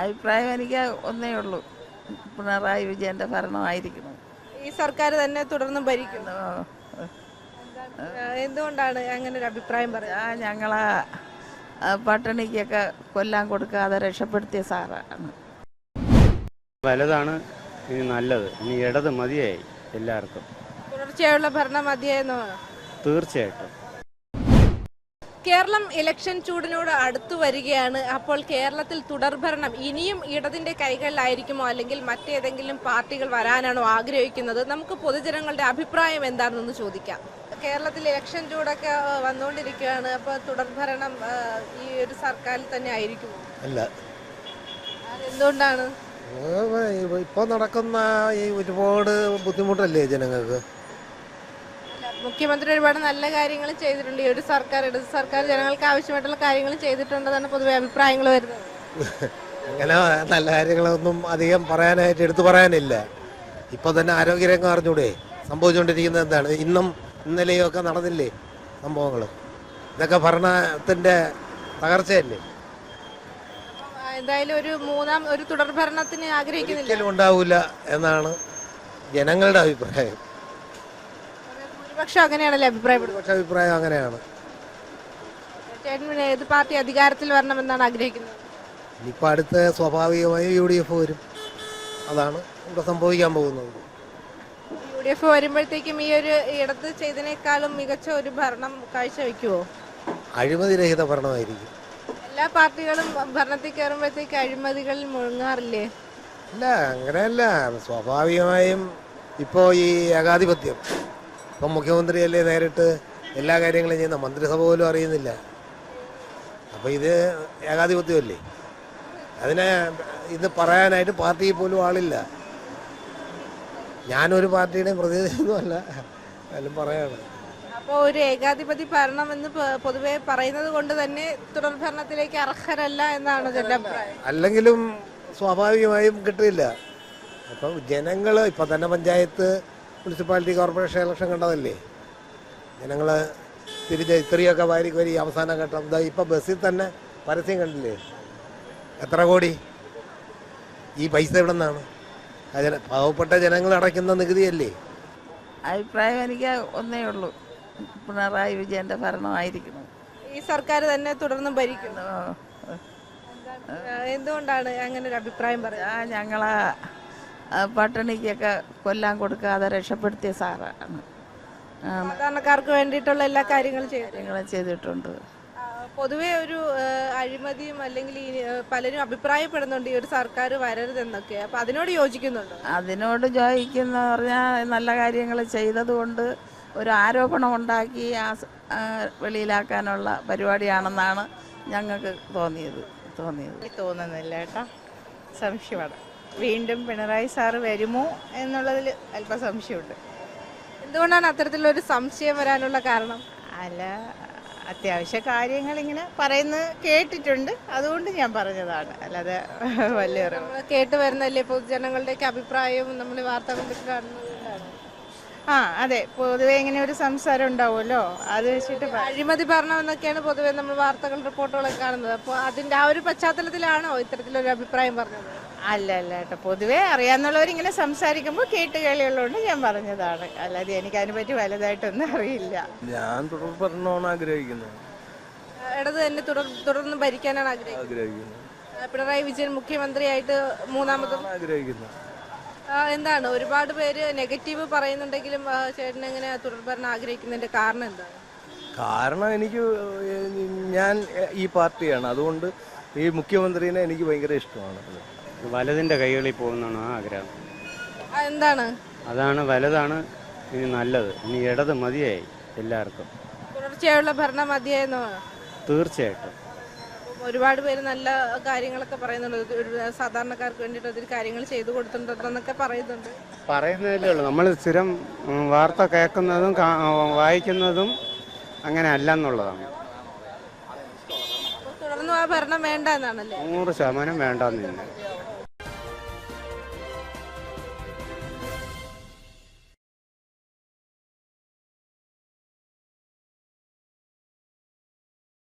അഭിപ്രായം എനിക്ക് ഒന്നേ ഉള്ളൂ, പിണറായി വിജയൻ്റെ ഭരണമായിരിക്കണം. ഈ സർക്കാർ തന്നെ തുടർന്ന് ഭരിക്കും. ഓ, എന്തുകൊണ്ടാണ് അങ്ങനെ ഒരു അഭിപ്രായം പറയുന്നത്? ഞങ്ങളെ പട്ടിണിക്കൊക്കെ കൊല്ലാൻ കൊടുക്കാതെ രക്ഷപ്പെടുത്തിയ സാറാണ്. വലുതാണ് ഇനി നല്ലത്, ഇനി ഇടത് മതിയായി എല്ലാവർക്കും. തുടർച്ചയായുള്ള ഭരണം മതിയെന്നോ? തീർച്ചയായിട്ടും. കേരളം ഇലക്ഷൻ ചൂടിനോട് അടുത്തു വരികയാണ്. അപ്പോൾ കേരളത്തിൽ തുടർഭരണം ഇനിയും ഇടതിന്റെ കൈകളിലായിരിക്കുമോ, അല്ലെങ്കിൽ മറ്റേതെങ്കിലും പാർട്ടികൾ വരാനാണോ ആഗ്രഹിക്കുന്നത്? നമുക്ക് പൊതുജനങ്ങളുടെ അഭിപ്രായം എന്താണെന്ന് ചോദിക്കാം. കേരളത്തിൽ ഇലക്ഷൻ ചൂടൊക്കെ വന്നുകൊണ്ടിരിക്കുകയാണ്. അപ്പോൾ തുടർഭരണം ഈ ഒരു സർക്കാരിൽ തന്നെ ആയിരിക്കുമോ? അല്ല, എന്തുകൊണ്ടാണ്? ഇപ്പോൾ നടക്കുന്ന ഈ ഒരുപാട് ബുദ്ധിമുട്ടല്ലേ ജനങ്ങൾക്ക്. മുഖ്യമന്ത്രി ഒരുപാട് നല്ല കാര്യങ്ങൾ ചെയ്തിട്ടുണ്ട്. ഈ ഒരു സർക്കാർ, ഇടത് സർക്കാർ ജനങ്ങൾക്ക് ആവശ്യമായിട്ടുള്ള കാര്യങ്ങൾ ചെയ്തിട്ടുണ്ടെന്നാണ് പൊതുവെ അഭിപ്രായങ്ങൾ വരുന്നത്. അങ്ങനെ നല്ല കാര്യങ്ങളൊന്നും അധികം പറയാനായിട്ട് എടുത്തു പറയാനില്ല. ഇപ്പോൾ തന്നെ ആരോഗ്യരംഗം അറിഞ്ഞൂടെ സംഭവിച്ചുകൊണ്ടിരിക്കുന്നത് എന്താണ്? ഇന്നും ഇന്നലെയും ഒക്കെ നടന്നില്ലേ സംഭവങ്ങൾ? ഇതൊക്കെ ഭരണത്തിൻ്റെ തകർച്ചയല്ലേ? എന്തായാലും ഒരു തുടർഭരണത്തിന് ആഗ്രഹിക്കുന്നില്ല. ഒരിക്കലും ഉണ്ടാവില്ല എന്നാണ് ജനങ്ങളുടെ അഭിപ്രായം. ഭൂരിപക്ഷം അങ്ങനെയാണല്ലേ അഭിപ്രായപ്പെടുന്നത്? പക്ഷേ അഭിപ്രായം അങ്ങനെയാണ്. ചേട്ടൻ ഏത് പാർട്ടി അധികാരത്തിൽ വരണമെന്നാണ് ആഗ്രഹിക്കുന്നത്? ഇനിയിപ്പോൾ അടുത്ത് സ്വാഭാവികമായും UDF വരും. അതാണ് ഇവിടെ സംഭവിക്കാൻ പോകുന്നത്. UDF വരുമ്പോഴത്തേക്കും ഈ ഒരു ഇടത് ചെയ്തതിനേക്കാളും മികച്ച ഒരു ഭരണം കാഴ്ചവെക്കുമോ? അഴിമതിരഹിത ഭരണമായിരിക്കും. എല്ലാ പാർട്ടികളും ഭരണത്തിൽ കയറുമ്പോഴത്തേക്ക് അഴിമതികളിൽ മുഴുങ്ങാറില്ലേ? അല്ല, അങ്ങനെയല്ല. സ്വാഭാവികമായും ഇപ്പോൾ ഈ ഏകാധിപത്യം, ഇപ്പം മുഖ്യമന്ത്രിയല്ലേ നേരിട്ട് എല്ലാ കാര്യങ്ങളും ചെയ്യുന്ന, മന്ത്രിസഭ പോലും അറിയുന്നില്ല. അപ്പോൾ ഇത് ഏകാധിപത്യമല്ലേ? അതിനെ ഇത് പറയാനായിട്ട് പാർട്ടിയിൽ പോലും ആളില്ല. ഞാനൊരു പാർട്ടിയുടെയും പ്രതിനിധിയൊന്നുമല്ല, എന്നാലും പറയാണ്. അപ്പോൾ ഒരു ഏകാധിപതി ഭരണം എന്ന് പൊതുവെ പറയുന്നത് കൊണ്ട് തന്നെ തുടർഭരണത്തിലേക്ക് അർഹരല്ല എന്നാണ് എൻ്റെ അഭിപ്രായം. അല്ലെങ്കിലും സ്വാഭാവികമായും കിട്ടില്ല. അപ്പം ജനങ്ങൾ ഇപ്പം തന്നെ പഞ്ചായത്ത്, മുനിസിപ്പാലിറ്റി, കോർപ്പറേഷൻ ഇലക്ഷൻ കണ്ടതല്ലേ? ജനങ്ങൾ തിരിച്ച് ഇത്രയൊക്കെ വരി അവസാന ഘട്ടം ഇതാ. ഇപ്പം ബസ്സിൽ തന്നെ പരസ്യം കണ്ടില്ലേ? എത്ര കോടി? ഈ പൈസ എവിടെ നിന്നാണ്? പാവപ്പെട്ട ജനങ്ങൾ അടയ്ക്കുന്ന നികുതിയല്ലേ? അഭിപ്രായം എനിക്ക് ഒന്നേ ഉള്ളൂ, പിണറായി വിജയൻ്റെ ഭരണമായിരിക്കണം. ഈ സർക്കാർ തന്നെ തുടർന്ന് ഭരിക്കും. ഓ, എന്തുകൊണ്ടാണ് അങ്ങനെ ഒരു അഭിപ്രായം പറയുന്നത്? ഞങ്ങളെ പട്ടിണിക്കൊക്കെ കൊല്ലാൻ കൊടുക്കാതെ രക്ഷപ്പെടുത്തിയ സാറാണ്. സാധാരണക്കാർക്ക് വേണ്ടിയിട്ടുള്ള എല്ലാ കാര്യങ്ങളും ചെയ്തിട്ടുണ്ട്. പൊതുവെ ഒരു അഴിമതിയും അല്ലെങ്കിൽ പലരും അഭിപ്രായപ്പെടുന്നുണ്ട് ഈ ഒരു സർക്കാർ വരരുതെന്നൊക്കെ. അപ്പൊ അതിനോട് യോജിക്കുന്നുണ്ടോ? അതിനോട് യോജിക്കുന്ന പറഞ്ഞാൽ നല്ല കാര്യങ്ങൾ ചെയ്തതുകൊണ്ട് ഒരു ആരോപണം ഉണ്ടാക്കി വെളിയിലാക്കാനുള്ള പരിപാടിയാണെന്നാണ് ഞങ്ങൾക്ക് തോന്നുന്നില്ല കേട്ടോ. സംശയമാണ്. വീണ്ടും പിണറായി സാറ് വരുമോ എന്നുള്ളതിൽ അല്പം സംശയമുണ്ട്. എന്തുകൊണ്ടാണ് അത്തരത്തിലൊരു സംശയം വരാനുള്ള കാരണം? അല്ല, അത്യാവശ്യ കാര്യങ്ങൾ ഇങ്ങനെ പറയുന്നത് കേട്ടിട്ടുണ്ട്, അതുകൊണ്ട് ഞാൻ പറഞ്ഞതാണ്. അല്ലാതെ വലിയൊരു കേട്ട് വരുന്നല്ലേ പൊതുജനങ്ങളുടെയൊക്കെ അഭിപ്രായവും നമ്മൾ വാർത്തകളൊക്കെ കാണുന്നതുകൊണ്ടാണ്. അതെ, പൊതുവെ ഇങ്ങനെ ഒരു സംസാരം ഉണ്ടാവുമല്ലോ, അത് വെച്ചിട്ട് അഴിമതി ഭരണം എന്നൊക്കെയാണ് പൊതുവെ നമ്മൾ വാർത്തകൾ റിപ്പോർട്ടുകളൊക്കെ കാണുന്നത്. അപ്പോൾ അതിൻ്റെ ആ ഒരു പശ്ചാത്തലത്തിലാണോ ഇത്തരത്തിലൊരു അഭിപ്രായം പറഞ്ഞത്? അല്ല കേട്ടോ, പൊതുവെ അറിയാവുന്നവരിങ്ങനെ സംസാരിക്കുമ്പോൾ കേട്ട് കേളിയുള്ളതുകൊണ്ട് ഞാൻ പറഞ്ഞതാണ്. അല്ലാതെ എനിക്ക് അതിനെപ്പറ്റി വലുതായിട്ടൊന്നും അറിയില്ല. ഞാൻ തുടർഭരണമാണ് ആഗ്രഹിക്കുന്നത്. ഇടത് തന്നെ തുടർന്ന് ഭരിക്കാനാണ് ആഗ്രഹിക്കുന്നത്. പിണറായി വിജയൻ മുഖ്യമന്ത്രിയായിട്ട് മൂന്നാമതും ആഗ്രഹിക്കുന്നത്. എന്താണ് ഒരുപാട് പേര് നെഗറ്റീവ് പറയുന്നുണ്ടെങ്കിലും ചേട്ടൻ എങ്ങനെ തുടർഭരണം ആഗ്രഹിക്കുന്നതിന്റെ കാരണം എന്താണ്? കാരണം ഞാൻ ഈ പാർട്ടിയാണ്, അതുകൊണ്ട് ഈ മുഖ്യമന്ത്രിനെ എനിക്ക് ഭയങ്കര ഇഷ്ടമാണ്. വലതിൻ്റെ കൈകളിൽ പോകുന്നതാണ് ആഗ്രഹം. എന്താണ്? അതാണ് വലുതാണ് ഇനി നല്ലത്, ഇനി ഇടത് മതിയായി എല്ലാവർക്കും. തുടർച്ചയായുള്ള ഭരണം മതിയെന്നോ? തീർച്ചയായിട്ടും. ഒരുപാട് പേര് നല്ല കാര്യങ്ങളൊക്കെ പറയുന്നുണ്ട്, സാധാരണക്കാർക്ക് വേണ്ടിയിട്ട് ഒത്തിരി കാര്യങ്ങൾ ചെയ്തു കൊടുത്തിട്ടുണ്ടെന്നൊക്കെ പറയുന്നുണ്ട്. പറയുന്നതല്ലേ ഉള്ളൂ. നമ്മൾ സ്ഥിരം വാർത്ത കേൾക്കുന്നതും വായിക്കുന്നതും അങ്ങനെ അല്ല എന്നുള്ളതാണ്. തുടർന്നും ആ ഭരണം വേണ്ട എന്നാണല്ലേ? 100% വേണ്ടെന്ന് തന്നെ.